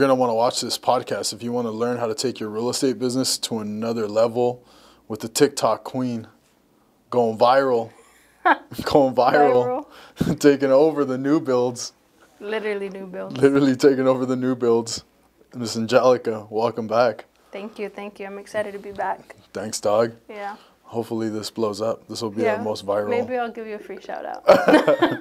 going to want to watch this podcast if you want to learn how to take your real estate business to another level with the TikTok queen going viral. Going viral. Taking over the new builds. Literally new builds. Literally taking over the new builds. Miss Angelica, welcome back. Thank you. I'm excited to be back. Thanks, dog. Yeah. Hopefully this blows up. This will be our most viral. Maybe I'll give you a free shout out.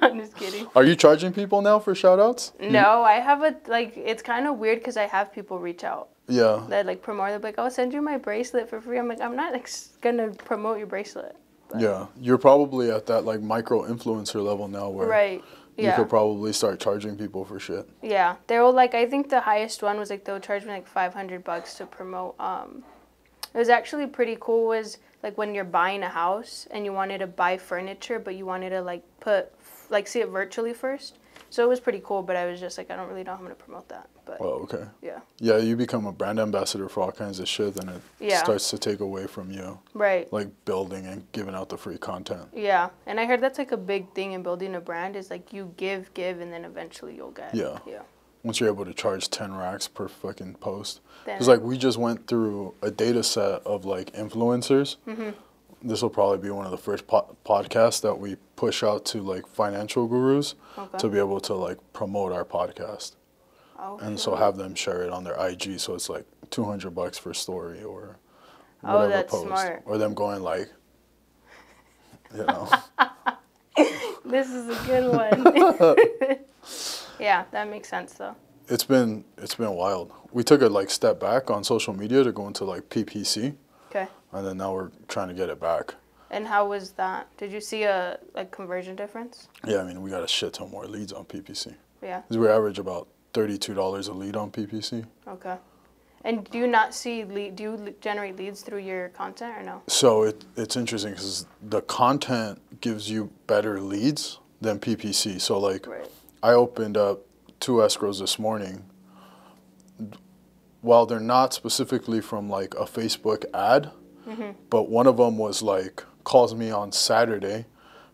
I'm just kidding. Are you charging people now for shout outs? No, I have it's kind of weird because I have people reach out. Yeah. That like promote, they're like, I'll send you my bracelet for free. I'm like, I'm not gonna promote your bracelet. But. Yeah. You're probably at that like micro influencer level now where right. Yeah. You could probably start charging people for shit. Yeah. They will like, I think the highest one was like, they'll charge me like $500 to promote. It was actually pretty cool was like when you're buying a house and you wanted to buy furniture, but you wanted to like see it virtually first. So it was pretty cool, but I was just like, I don't really know how I'm going to promote that. But well, okay. Yeah. Yeah, you become a brand ambassador for all kinds of shit, then it starts to take away from you. Right. Like building and giving out the free content. Yeah. And I heard that's like a big thing in building a brand is like you give, and then eventually you'll get. Yeah. Yeah. Once you're able to charge 10 racks per fucking post. Because like we just went through a data set of like influencers. Mm-hmm. This will probably be one of the first podcasts that we push out to like financial gurus to be able to like promote our podcast. Oh, and so have them share it on their IG. So it's like $200 for story or whatever that's post. Smart. Or them going like, you know. This is a good one. Yeah, that makes sense though. It's been wild. We took a like step back on social media to go into like PPC. Okay. And then now we're trying to get it back. And how was that? Did you see a like conversion difference? Yeah, I mean we got a shit ton more leads on PPC. Yeah. Because we average about $32 a lead on PPC. Okay. And do you not see do you generate leads through your content or no? So it's interesting because the content gives you better leads than PPC. So like I opened up 2 escrows this morning. While they're not specifically from like a Facebook ad, but one of them was like, calls me on Saturday,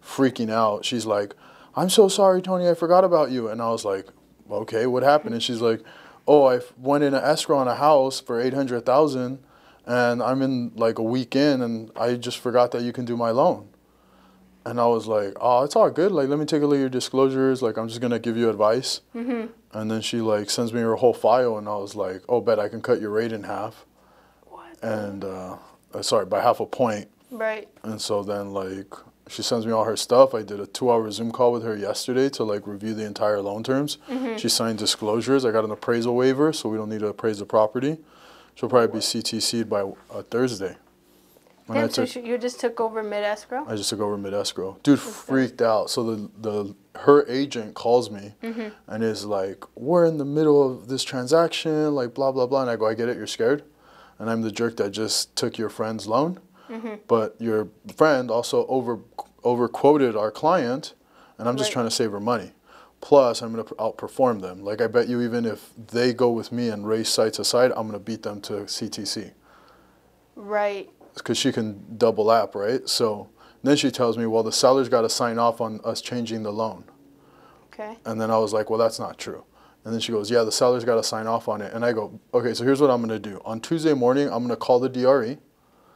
freaking out. She's like, I'm so sorry, Tony, I forgot about you. And I was like, okay, what happened? And she's like, oh, I went in an escrow on a house for $800,000 and I'm in like a week in and I just forgot that you can do my loan. And I was like, oh, it's all good. Like, let me take a look at your disclosures. Like, I'm just going to give you advice. And then she, like, sends me her whole file. And I was like, oh, bet I can cut your rate in half. What? And, sorry, by half a point. Right. And so then, like, she sends me all her stuff. I did a 2-hour Zoom call with her yesterday to, like, review the entire loan terms. She signed disclosures. I got an appraisal waiver, so we don't need to appraise the property. She'll probably be CTC'd by Thursday. Yeah, so you just took over mid-escrow? I just took over mid-escrow. Dude freaked out. So her agent calls me and is like, we're in the middle of this transaction, like blah, blah, blah. And I go, I get it, you're scared. And I'm the jerk that just took your friend's loan. But your friend also overquoted our client, and I'm just trying to save her money. Plus, I'm going to outperform them. Like, I bet you even if they go with me and race sites aside, I'm going to beat them to CTC. Right. Because she can double app, right? So then she tells me, well, the seller's got to sign off on us changing the loan. Okay. And then I was like, well, that's not true. And then she goes, yeah, the seller's got to sign off on it. And I go, okay, so here's what I'm going to do. On Tuesday morning, I'm going to call the DRE,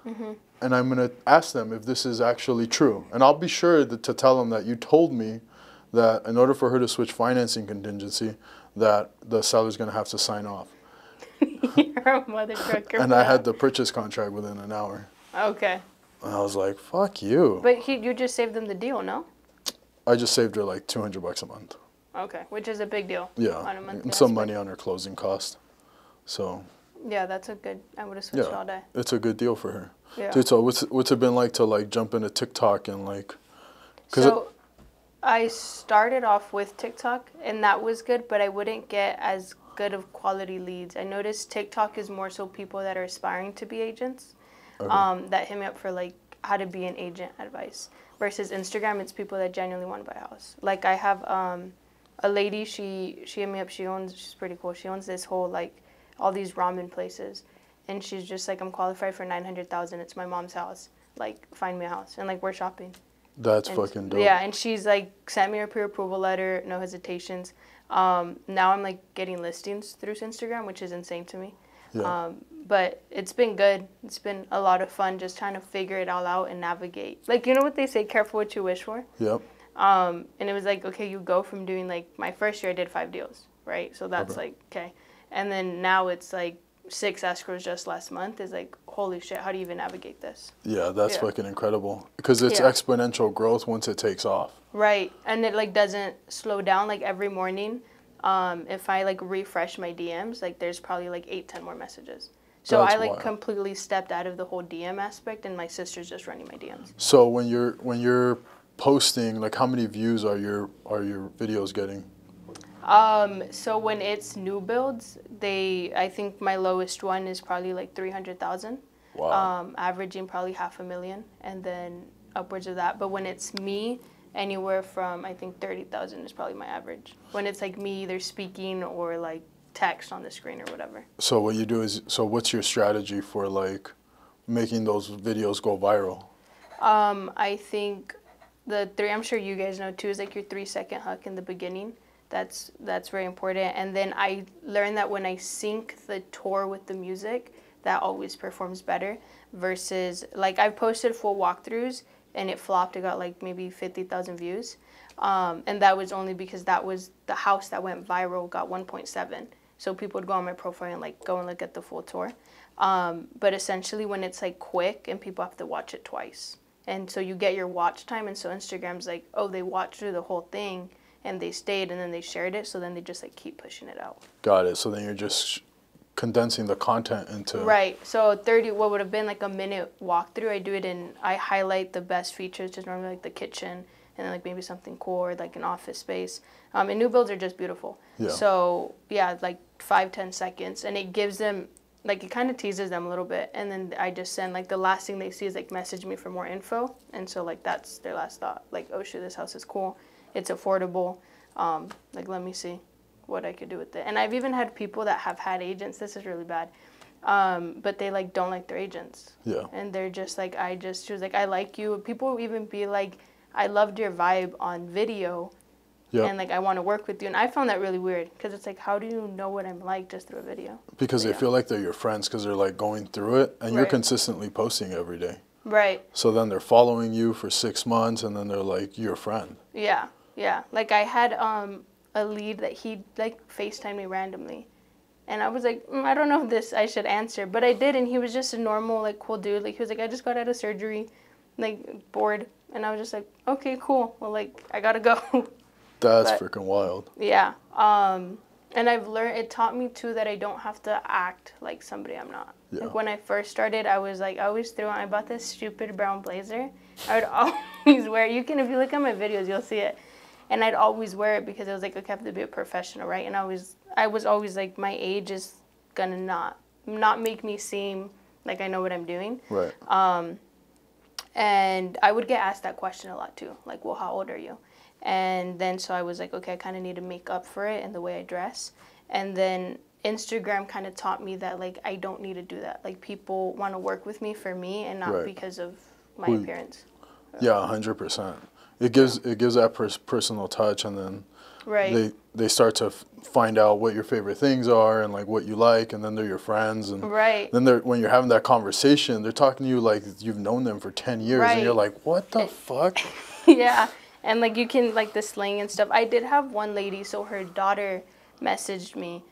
and I'm going to ask them if this is actually true. And I'll be sure to tell them that you told me that in order for her to switch financing contingency, that the seller's going to have to sign off. You're a mother trucker. And I had the purchase contract within an hour. Okay. And I was like, fuck you. But you just saved them the deal, no? I just saved her like $200 a month. Okay, which is a big deal. Yeah, on a monthly and some money on her closing cost. So. Yeah, that's a good, I would have switched all day. It's a good deal for her. Yeah. Dude, so what's it been like to like jump into TikTok and like. So I started off with TikTok and that was good, but I wouldn't get as good of quality leads. I noticed TikTok is more so people that are aspiring to be agents, that hit me up for like how to be an agent advice. Versus Instagram, it's people that genuinely want to buy a house. Like I have a lady, she hit me up, she's pretty cool. She owns this whole like all these ramen places, and she's just like, I'm qualified for $900,000. It's my mom's house. Like find me a house, and like we're shopping. That's fucking dope. Yeah, and she's like sent me her pre-approval letter, no hesitations. Now I'm like getting listings through Instagram, which is insane to me. Yeah. But it's been good. It's been a lot of fun just trying to figure it all out and navigate. Like, you know what they say, careful what you wish for? Yep. And it was like, okay, you go from doing like, my first year I did 5 deals, right? So that's like, okay. And then now it's like 6 escrows just last month is like, holy shit, how do you even navigate this? Yeah, that's fucking incredible. Because it's exponential growth once it takes off. Right. And it like doesn't slow down. Like every morning, if I like refresh my DMs, like there's probably like 8-10 more messages. So That's I like wild. completely stepped out of the whole DM aspect, and my sister's just running my DMs. So when you're posting, like how many views are your videos getting? So when it's new builds, I think my lowest one is probably like 300,000. Wow. Averaging probably 500,000, and then upwards of that. But when it's me, anywhere from I think 30,000 is probably my average. When it's like me either speaking or like text on the screen or whatever. So what you do is, so what's your strategy for like making those videos go viral? I think I'm sure you guys know too, is like your 3-second hook in the beginning. That's very important. And then I learned that when I sync the tour with the music, that always performs better versus like I've posted full walkthroughs and it flopped. It got like maybe 50,000 views. And that was only because that was the house that went viral, got 1.7. So people would go on my profile and like go and look at the full tour. But essentially when it's like quick and people have to watch it twice. And so you get your watch time. And so Instagram's like, oh, they watched through the whole thing and they stayed and then they shared it. So then they just like keep pushing it out. Got it. So then you're just condensing the content into... Right. So what would have been like a minute walkthrough, I highlight the best features, just normally like the kitchen and then like maybe something cool or like an office space. And new builds are just beautiful. Yeah. So yeah, like 5-10 seconds, and it gives them, like it kind of teases them a little bit. And then I just send like the last thing they see is like message me for more info. And so like that's their last thought. Like, oh shoot, this house is cool. It's affordable. Like let me see what I could do with it. And I've even had people that have had agents. This is really bad. But they like don't like their agents. Yeah. And they're just like, she was like, I like you. People even be like, I loved your vibe on video. Yep. And like I want to work with you. And I found that really weird because it's like, how do you know what I'm like just through a video? Because they feel like they're your friends because they're like going through it and you're consistently posting every day. Right. So then they're following you for 6 months and then they're like your friend. Yeah. Yeah. Like I had a lead that he like FaceTimed me randomly. And I was like, I don't know if I should answer. But I did, and he was just a normal, like, cool dude. Like, he was like, I just got out of surgery, like, bored. And I was just like, okay, cool. Well, like, I gotta go. That's freaking wild. Yeah. And I've learned, it taught me, too, that I don't have to act like somebody I'm not. Yeah. Like, when I first started, I was like, I always I bought this stupid brown blazer. I would always wear it. If you look at my videos, you'll see it. And I'd always wear it because it was like, okay, I have to be a professional, right? And I was always like, my age is gonna not make me seem like I know what I'm doing. Right. And I would get asked that question a lot too, like, well, how old are you? And then so I was like, okay, I kind of need to make up for it in the way I dress. And then Instagram kind of taught me that like I don't need to do that. Like people want to work with me for me and not because of my appearance. Yeah, 100%. It gives that personal touch, and then they start to find out what your favorite things are and like what you like, and then they're your friends, and then when you're having that conversation, they're talking to you like you've known them for 10 years, and you're like, what the fuck? Yeah, and like you can like the slang and stuff. I did have one lady, so her daughter messaged me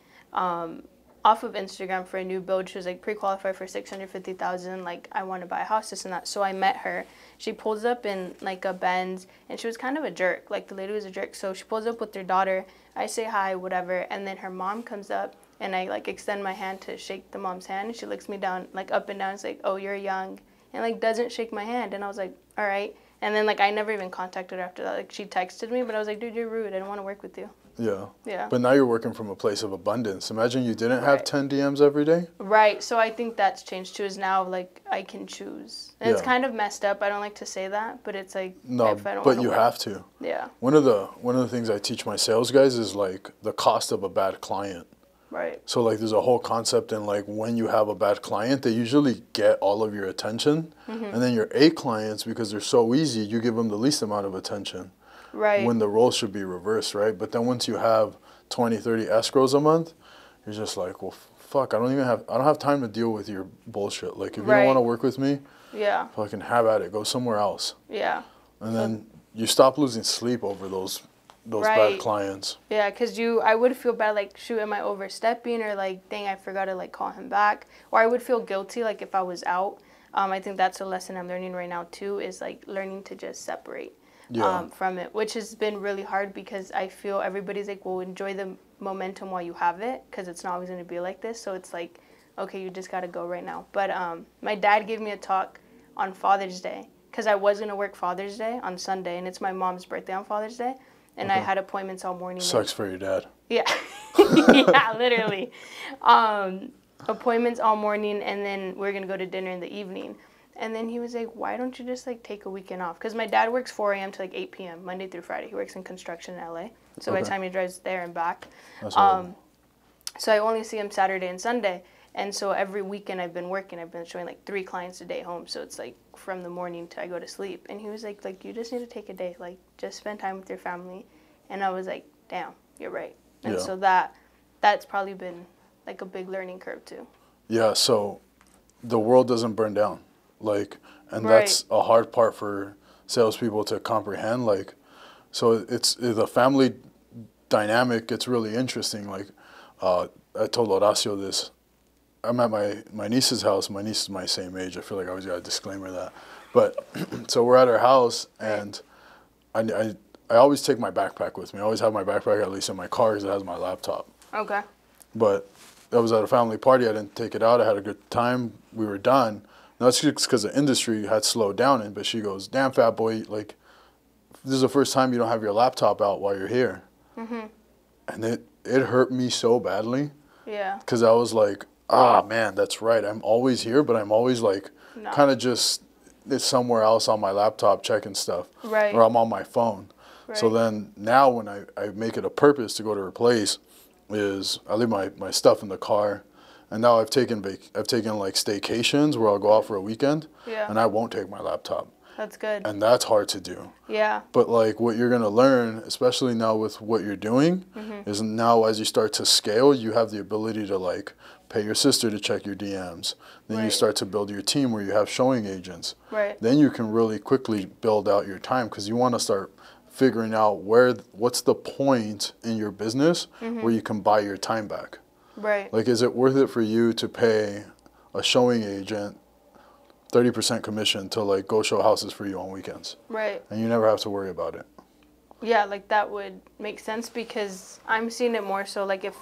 off of Instagram for a new build. She was like pre-qualified for 650,000. Like I want to buy a house, this and that. So I met her. She pulls up in like a Benz, and she was kind of a jerk. Like the lady was a jerk. So she pulls up with her daughter. I say hi, whatever, and then her mom comes up, and I like extend my hand to shake the mom's hand, and she looks me down, like up and down. It's like, oh, you're young, and like doesn't shake my hand, and I was like, all right. And then like I never even contacted her after that. Like she texted me, but I was like, dude, you're rude. I don't want to work with you. Yeah. Yeah. But now you're working from a place of abundance. Imagine you didn't have 10 DMs every day. Right. So I think that's changed too, is now like I can choose. And it's kind of messed up. I don't like to say that, but it's like no, if I don't but you have to. Yeah. One of the things I teach my sales guys is like the cost of a bad client. Right. So like there's a whole concept in like when you have a bad client, they usually get all of your attention. And then your A clients, because they're so easy, you give them the least amount of attention. Right. When the roles should be reversed, right? But then once you have 20, 30 escrows a month, you're just like, well, fuck, I don't have time to deal with your bullshit. Like, if you don't want to work with me, yeah, fucking have at it. Go somewhere else. Yeah. And then you stop losing sleep over those bad clients. Yeah, because I would feel bad, like, shoot, am I overstepping? Or, like, dang, I forgot to, like, call him back. Or I would feel guilty, like, if I was out. I think that's a lesson I'm learning right now, too, is, like, learning to just separate from it, which has been really hard because I feel everybody's like, well, enjoy the momentum while you have it because it's not always going to be like this. So it's like, okay, you just got to go right now. But my dad gave me a talk on Father's Day because I was going to work Father's Day on Sunday, and it's my mom's birthday on Father's Day. And I had appointments all morning. Sucks for your dad. Yeah. Yeah, literally. Appointments all morning, and then we're going to go to dinner in the evening. And then he was like, why don't you just, like, take a weekend off? Because my dad works 4 a.m. to, like, 8 p.m., Monday through Friday. He works in construction in L.A. So by the time he drives there and back. So I only see him Saturday and Sunday. And so every weekend I've been working. I've been showing, like, 3 clients a day home. So it's, like, from the morning to I go to sleep. And he was like, you just need to take a day. Like, just spend time with your family. And I was like, damn, you're right. And so that's probably been, like, a big learning curve, too. Yeah, so the world doesn't burn down. Like, and that's a hard part for salespeople to comprehend. Like, so it's the family dynamic gets really interesting. Like, I told Horacio this. I'm at my niece's house. My niece is my same age. I feel like I always got to disclaimer that. But so we're at her house, and I always take my backpack with me. I always have my backpack at least in my car because it has my laptop. Okay. But I was at a family party. I didn't take it out. I had a good time. We were done. Now, that's just because the industry had slowed down. But she goes, damn, fat boy, like, this is the first time you don't have your laptop out while you're here. Mm-hmm. And it hurt me so badly. Yeah. Because I was like, man, that's right. I'm always here, but I'm always, like, kind of just somewhere else on my laptop checking stuff. Right. Or I'm on my phone. Right. So then now when I make it a purpose to go to her place is I leave my stuff in the car. And now I've taken like staycations where I'll go out for a weekend, and I won't take my laptop. That's good. And that's hard to do. Yeah. But like what you're gonna learn, especially now with what you're doing, is now as you start to scale, you have the ability to like pay your sister to check your DMs. Then you start to build your team where you have showing agents. Right. Then you can really quickly build out your time because you want to start figuring out what's the point in your business where you can buy your time back. Right. Like, is it worth it for you to pay a showing agent 30% commission to, like, go show houses for you on weekends? Right. And you never have to worry about it. Yeah, like, that would make sense because I'm seeing it more so, like, if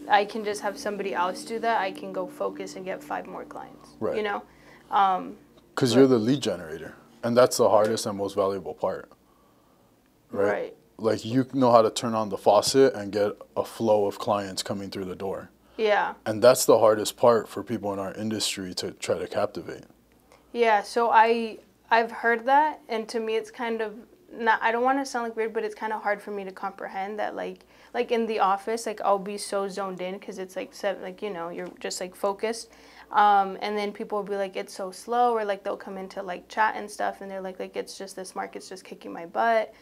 I can just have somebody else do that, I can go focus and get 5 more clients. Right. You know? Because you're the lead generator, and that's the hardest and most valuable part. Right. Like, you know how to turn on the faucet and get a flow of clients coming through the door. Yeah. And that's the hardest part for people in our industry to try to captivate. Yeah, so I've heard that, and to me it's kind of, I don't want to sound like weird, but it's kind of hard for me to comprehend that, like in the office, like, I'll be so zoned in because it's, like, you know, you're just, like, focused. And then people will be like, it's so slow, or, like, they'll come into, like, chat and stuff, and they're like, it's just, this market's just kicking my butt.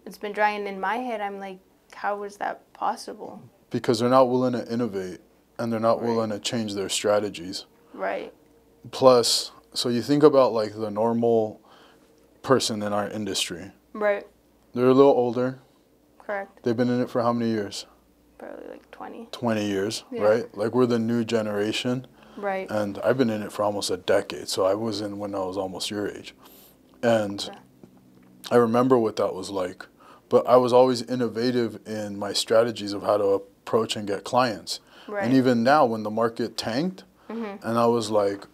It's been drying in my head. I'm like, how is that possible? Because they're not willing to innovate, and they're not willing to change their strategies. Right. Plus, so you think about, like, the normal person in our industry. Right. They're a little older. Correct. They've been in it for how many years? Probably like 20. 20 years, right? Like, we're the new generation. Right. And I've been in it for almost a decade, so I was in when I was almost your age. And I remember what that was like. But I was always innovative in my strategies of how to approach and get clients. Right. And even now, when the market tanked, and I was like,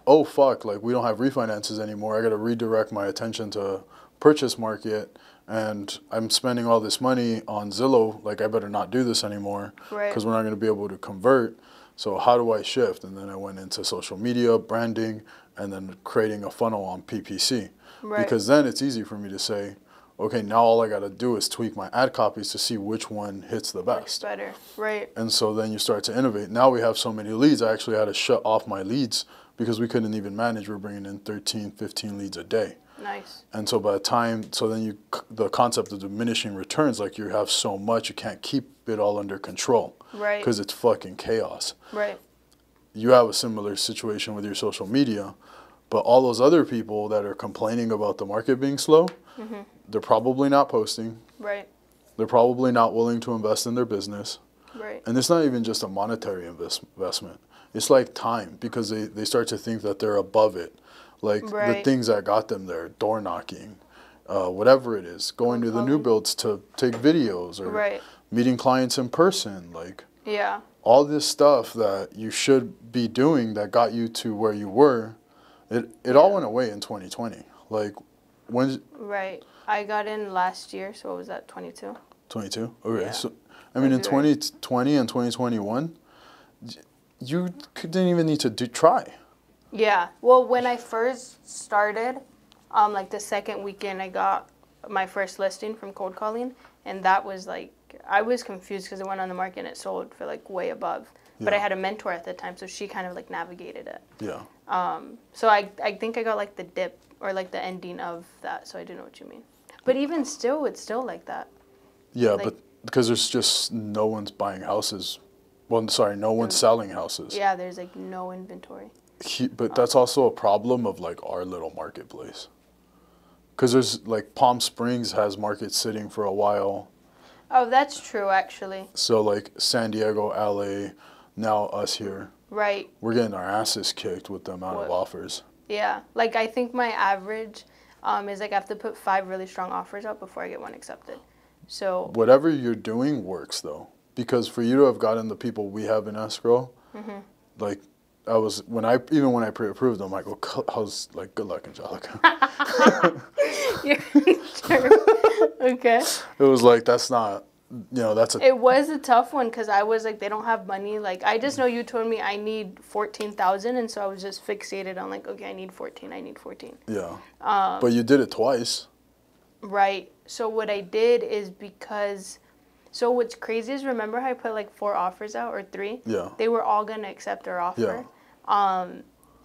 oh, fuck, like, we don't have refinances anymore. I got to redirect my attention to purchase market, and I'm spending all this money on Zillow. Like, I better not do this anymore because we're not going to be able to convert. So how do I shift? And then I went into social media, branding, and then creating a funnel on PPC. Right. Because then it's easy for me to say, okay, now all I got to do is tweak my ad copies to see which one hits the best. Works better, right. And so then you start to innovate. Now we have so many leads, I actually had to shut off my leads because we couldn't even manage. We're bringing in 13, 15 leads a day. Nice. And so by the time, so then the concept of diminishing returns, like you have so much, you can't keep it all under control. Right. Because it's fucking chaos. Right. You have a similar situation with your social media, but all those other people that are complaining about the market being slow, they're probably not posting. Right. They're probably not willing to invest in their business. Right. And it's not even just a monetary investment. It's like time, because they start to think that they're above it. Like the things that got them there, door knocking, whatever it is, going to the new builds to take videos or meeting clients in person, like all this stuff that you should be doing that got you to where you were, it all went away in 2020. Like when? Right. I got in last year, so what was that, 22? 22? Okay. Yeah. So, I mean, in 2020 and 2021, you didn't even need to try. Yeah. Well, when I first started, like the second weekend, I got my first listing from cold calling, and that was like, I was confused because it went on the market and it sold for like way above. But I had a mentor at the time, so she kind of like navigated it. Yeah. So I think I got like the dip or like the ending of that, so I do know what you mean. But even still, it's still like that. Yeah, like, but because there's just no one's buying houses. Well, sorry, no one's selling houses. Yeah, there's like no inventory. But that's also a problem of like our little marketplace. Because there's like Palm Springs has markets sitting for a while. Oh, that's true, actually. So like San Diego, LA, now us here. Right. We're getting our asses kicked with the amount of offers. Yeah. Like I think my average is like I have to put 5 really strong offers up before I get one accepted. So whatever you're doing works though. Because for you to have gotten the people we have in escrow, like I was when I pre-approved them, I go, how's like good luck, Angelica. Sure. Okay. It was like that's not, that's a. It was a tough one because I was like, they don't have money. Like I just know you told me I need 14,000, and so I was just fixated on like, okay, I need 14. Yeah. But you did it twice. Right. So what I did is because. So what's crazy is, remember how I put like 4 offers out or 3? Yeah. They were all gonna accept our offer. Yeah.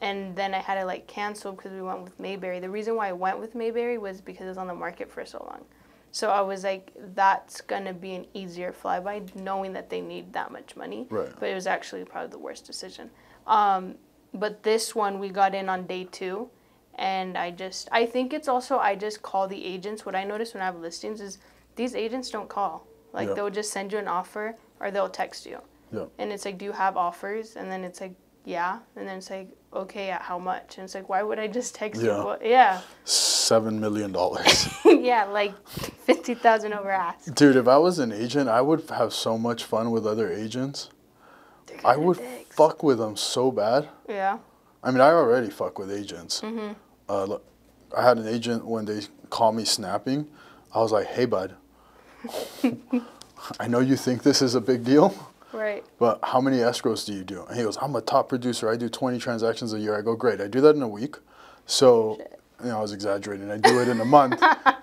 And then I had to like cancel because we went with Mayberry. The reason why I went with Mayberry was because it was on the market for so long. So I was like, that's gonna be an easier flyby, knowing that they need that much money. Right. But it was actually probably the worst decision. But this one we got in on day 2, and I think it's also I just call the agents. What I notice when I have listings is these agents don't call. Like they'll just send you an offer or they'll text you. Yeah. And it's like, do you have offers? And then it's like, yeah. And then it's like, okay, at how much? And it's like, why would I just text you? Well, yeah. $7 million. Yeah, like 50,000 over ask. Dude, if I was an agent, I would have so much fun with other agents. I would fuck with them so bad. Yeah. I mean, I already fuck with agents. Look, I had an agent when they call me snapping. I was like, hey, bud. I know you think this is a big deal. Right. But how many escrows do you do? And he goes, I'm a top producer. I do 20 transactions a year. I go, great. I do that in a week. So, I was exaggerating. I do it in a month.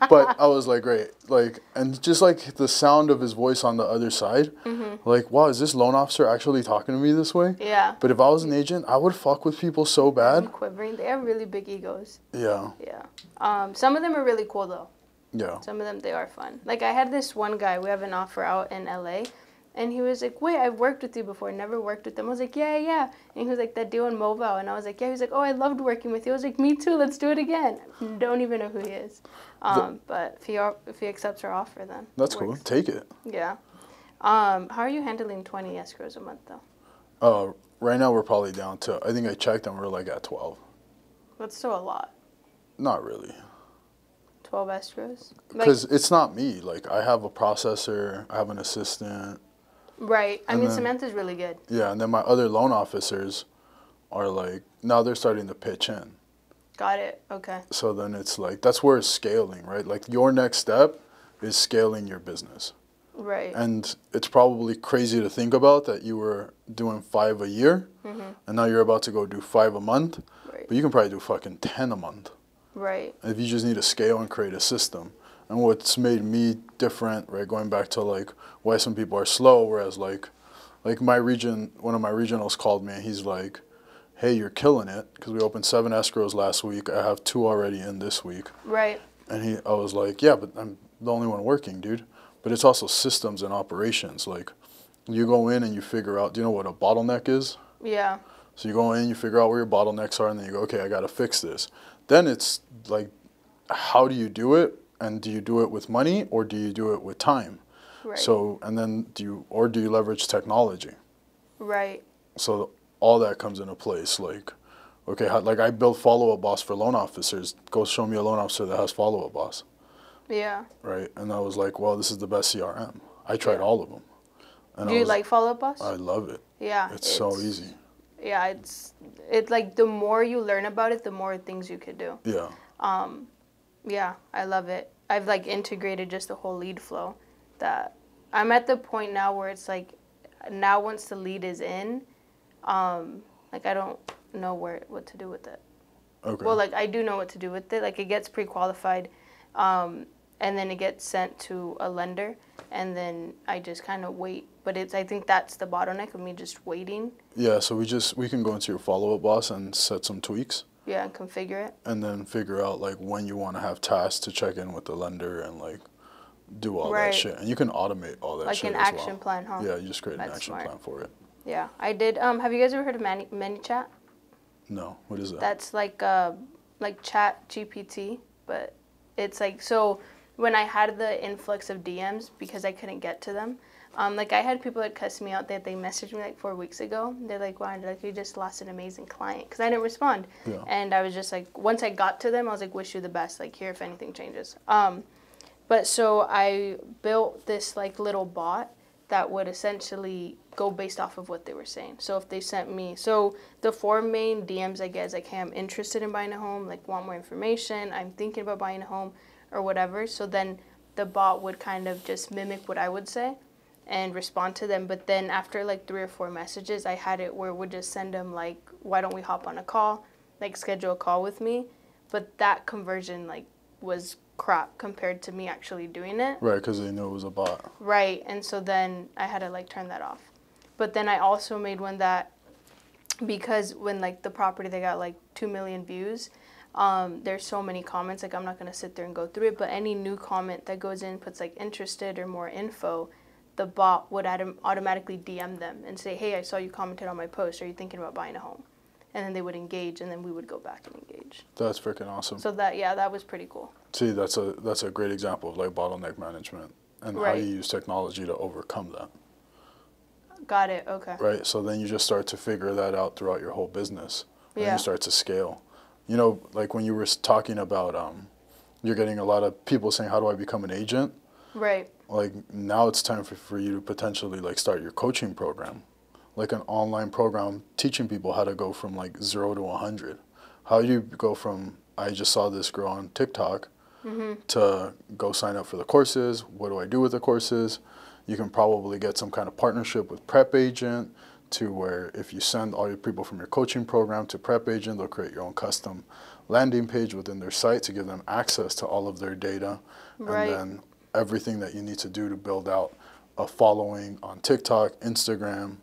But I was like, great. Like, and just like the sound of his voice on the other side, like, wow, is this loan officer actually talking to me this way? Yeah. But if I was an agent, I would fuck with people so bad. I'm quivering. They have really big egos. Yeah. Yeah. Some of them are really cool though. Yeah. Some of them, they are fun. Like I had this one guy, we have an offer out in LA, and he was like, wait, I've worked with you before, never worked with them. I was like, yeah. And he was like, that deal in Mobile. And I was like, yeah. He was like, oh, I loved working with you. I was like, me too, let's do it again. Don't even know who he is. But if he accepts our offer, then that's cool. Take it. Yeah. How are you handling 20 escrows a month though? Right now we're probably down to, I think I checked and we're like at 12. That's still a lot. Not really. 12 escrows? Because it's not me. Like, I have a processor, I have an assistant. Right. I mean, Samantha's really good. Yeah, and then my other loan officers are like, now they're starting to pitch in. Got it. Okay. So then it's like, that's where it's scaling, right? Like, your next step is scaling your business. Right. And it's probably crazy to think about that you were doing 5 a year, and now you're about to go do 5 a month. Right. But you can probably do fucking 10 a month. Right. If you just need to scale and create a system. And what's made me different, right, going back to like why some people are slow, whereas like my region, one of my regionals called me and he's like, hey, you're killing it, because we opened 7 escrows last week. I have 2 already in this week. Right. And I was like, yeah, but I'm the only one working, dude. But it's also systems and operations. Like, you go in and you figure out, do you know what a bottleneck is? Yeah. So you go in, you figure out where your bottlenecks are, and then you go, okay, I got to fix this. Then it's like, how do you do it? And do you do it with money or do you do it with time? Right. So, and then do you leverage technology? Right. So all that comes into place. Like, okay, like I built Follow Up Boss for loan officers. Go show me a loan officer that has Follow Up Boss. Yeah. Right. And I was like, well, this is the best CRM. I tried all of them. And do you like Follow Up Boss? I love it. Yeah. It's so easy. Yeah, it's like the more you learn about it, the more things you could do. Yeah. Yeah, I love it. I've like integrated just the whole lead flow. That I'm at the point now where it's like, now once the lead is in, like I don't know what to do with it. Okay. Well, like I do know what to do with it. Like it gets pre-qualified, and then it gets sent to a lender, and then I just kind of wait. But I think that's the bottleneck of me just waiting. Yeah, so we can go into your Follow Up Boss and set some tweaks. Yeah, and configure it. And then figure out like when you want to have tasks to check in with the lender and like do all that shit. And you can automate all that shit as well. Like an action plan, huh? Yeah, you just create an action plan for it. Yeah, I did. Have you guys ever heard of ManyChat? No, what is that? That's like Chat GPT, but it's like, so when I had the influx of DMs because I couldn't get to them, like I had people that cussed me out that they messaged me like 4 weeks ago. They're like, wow, like you just lost an amazing client, because I didn't respond. Yeah. And I was just like, once I got to them, I was like, wish you the best, like here if anything changes. But so I built this like little bot that would essentially go based off of what they were saying. So if they sent me, so the 4 main DMs I get is like, hey, I'm interested in buying a home, like want more information, I'm thinking about buying a home or whatever. So then the bot would kind of just mimic what I would say and respond to them. But then after like 3 or 4 messages, I had it where it would just send them like, why don't we hop on a call, like schedule a call with me. But that conversion like was crap compared to me actually doing it. Right, because they knew it was a bot. Right, and so then I had to like turn that off. But then I also made one that, because when like the property, they got like 2 million views, there's so many comments, like I'm not gonna sit there and go through it, but any new comment that goes in, puts like interested or more info, the bot would automatically DM them and say, hey, I saw you commented on my post, are you thinking about buying a home? And then they would engage, and then we would go back and engage. That's freaking awesome. So that was pretty cool. See, that's a great example of like bottleneck management and how you use technology to overcome that. Got it, okay. Right, so then you just start to figure that out throughout your whole business. And you start to scale. You know, like when you were talking about, you're getting a lot of people saying, how do I become an agent? Right. Like now it's time for you to potentially like start your coaching program. Like an online program teaching people how to go from like 0 to 100. How do you go from, I just saw this girl on TikTok, to go sign up for the courses? What do I do with the courses? You can probably get some kind of partnership with Prep Agent, to where if you send all your people from your coaching program to Prep Agent, they'll create your own custom landing page within their site to give them access to all of their data. Right. And then everything that you need to do to build out a following on TikTok, Instagram,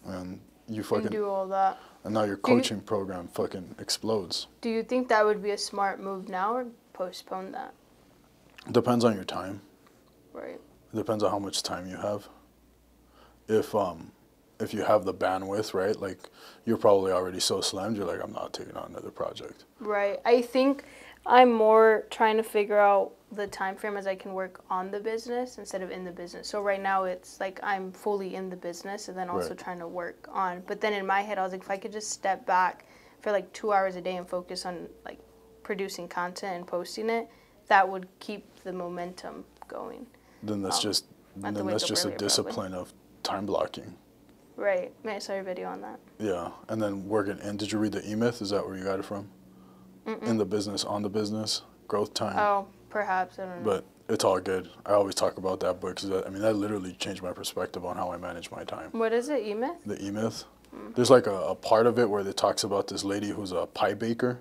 and you fucking do all that. And now your coaching program fucking explodes. Do you think that would be a smart move now, or postpone that? Depends on your time. Right. It depends on how much time you have. If you have the bandwidth, right? Like you're probably already so slammed, you're like, I'm not taking on another project. Right. I think I'm more trying to figure out the time frame as I can work on the business instead of in the business. So right now it's like I'm fully in the business and then also trying to work on. But then in my head I was like, if I could just step back for like 2 hours a day and focus on like producing content and posting it, that would keep the momentum going. Then that's just a discipline of time blocking. Right. I saw your video on that. Yeah, and then working. And did you read the E-Myth? Is that where you got it from? In the business, on the business, growth time. Oh, perhaps, I don't know. But it's all good. I always talk about that book because that literally changed my perspective on how I manage my time. What is it, E-Myth? The E-Myth. There's like a part of it where it talks about this lady who's a pie baker.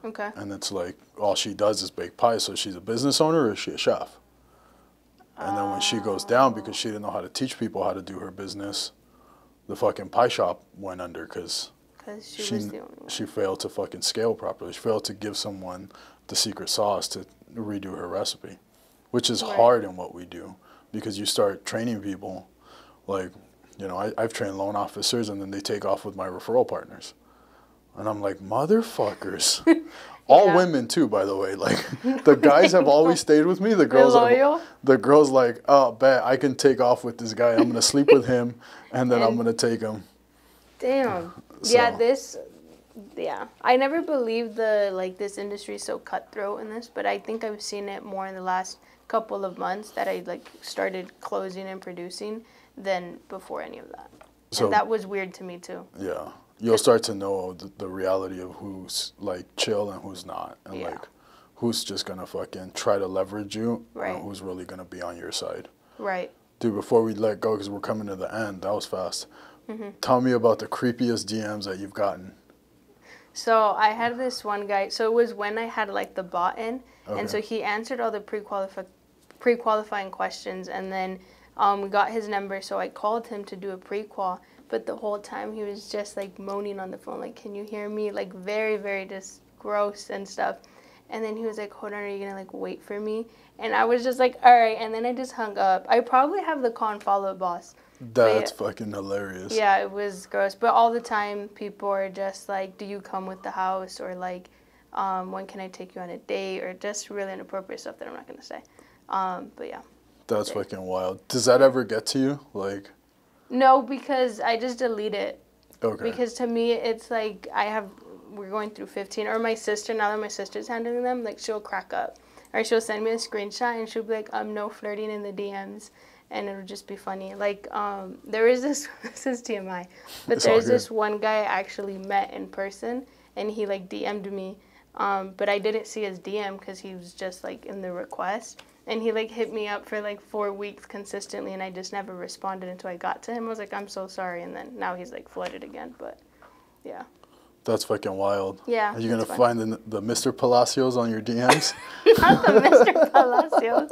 Okay. And it's like all she does is bake pies. So she's a business owner or is she a chef? And then when she goes down because she didn't know how to teach people how to do her business, the fucking pie shop went under because because she was the only one. She failed to fucking scale properly. She failed to give someone the secret sauce to redo her recipe, which is hard in what we do, because you start training people, like, you know, I've trained loan officers, and then they take off with my referral partners. And I'm like, motherfuckers. All women too, by the way. Like, the guys have always stayed with me. The girls like, oh, bet I can take off with this guy. I'm gonna sleep with him, and then I'm gonna take him. Damn. So. Yeah, I never believed this industry is so cutthroat in this, but I think I've seen it more in the last couple of months that I like started closing and producing than before any of that. So, and that was weird to me too. Yeah. You'll start to know the reality of who's like chill and who's not, and like who's just gonna fucking try to leverage you, and who's really gonna be on your side. Right. Dude, before we let go, because we're coming to the end, that was fast. Tell me about the creepiest DMs that you've gotten. So I had this one guy. So it was when I had like the bot in, and so he answered all the pre-qualifying questions, and then we got his number. So I called him to do a pre-qual. But the whole time he was just like moaning on the phone, like, can you hear me? Like very, very just gross and stuff. And then he was like, hold on, are you gonna like wait for me? And I was just like, all right. And then I just hung up. I probably have the con follow boss. That's fucking hilarious. Yeah, it was gross. But all the time people are just like, do you come with the house? Or like, when can I take you on a date? Or just really inappropriate stuff that I'm not gonna say. But yeah. That's fucking wild. Does that ever get to you? Like. No, because I just delete it. Okay. Because to me, it's like we're going through 15, or my sister, now that my sister's handling them, like she'll crack up. Or she'll send me a screenshot and she'll be like, no flirting in the DMs. And it'll just be funny. Like, there is this is TMI, but there's this one guy I actually met in person, and he like DM'd me. But I didn't see his DM because he was just like in the request. And he like hit me up for like 4 weeks consistently, and I just never responded until I got to him. I was like, I'm so sorry. And then now he's like flooded again, but yeah. That's fucking wild. Yeah. Are you going to find the Mr. Palacios on your DMs? Not the Mr. Palacios.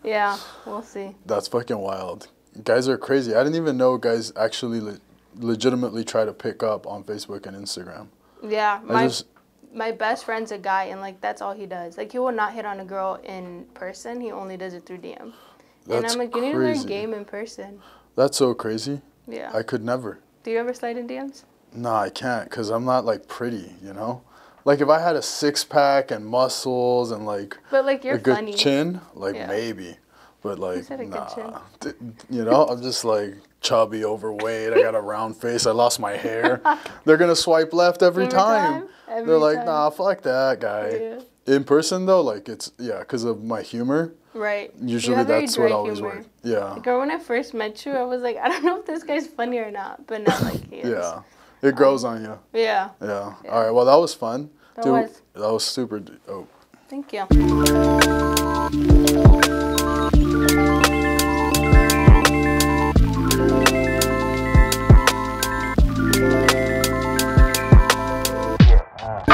Yeah, we'll see. That's fucking wild. Guys are crazy. I didn't even know guys actually legitimately try to pick up on Facebook and Instagram. Yeah. My best friend's a guy, and like that's all he does. Like he will not hit on a girl in person. He only does it through DM. And I'm like, you need to learn game in person. That's so crazy. Yeah. I could never. Do you ever slide in DMs? No, I can't, because I'm not like pretty, you know? Like if I had a 6-pack and muscles and like, but like you're a good funny. chin, like maybe. But like, nah. You know, I'm just like chubby, overweight. I got a round face. I lost my hair. They're going to swipe left every time. They're like, nah, fuck that guy. Yeah. In person, though, like, it's, because of my humor. Right. Usually that's what always works. Yeah. Girl, when I first met you, I was like, I don't know if this guy's funny or not. But now, like, he is. Yeah. It grows on you. Yeah. Yeah. All right. Well, that was fun. That was super dope. Thank you.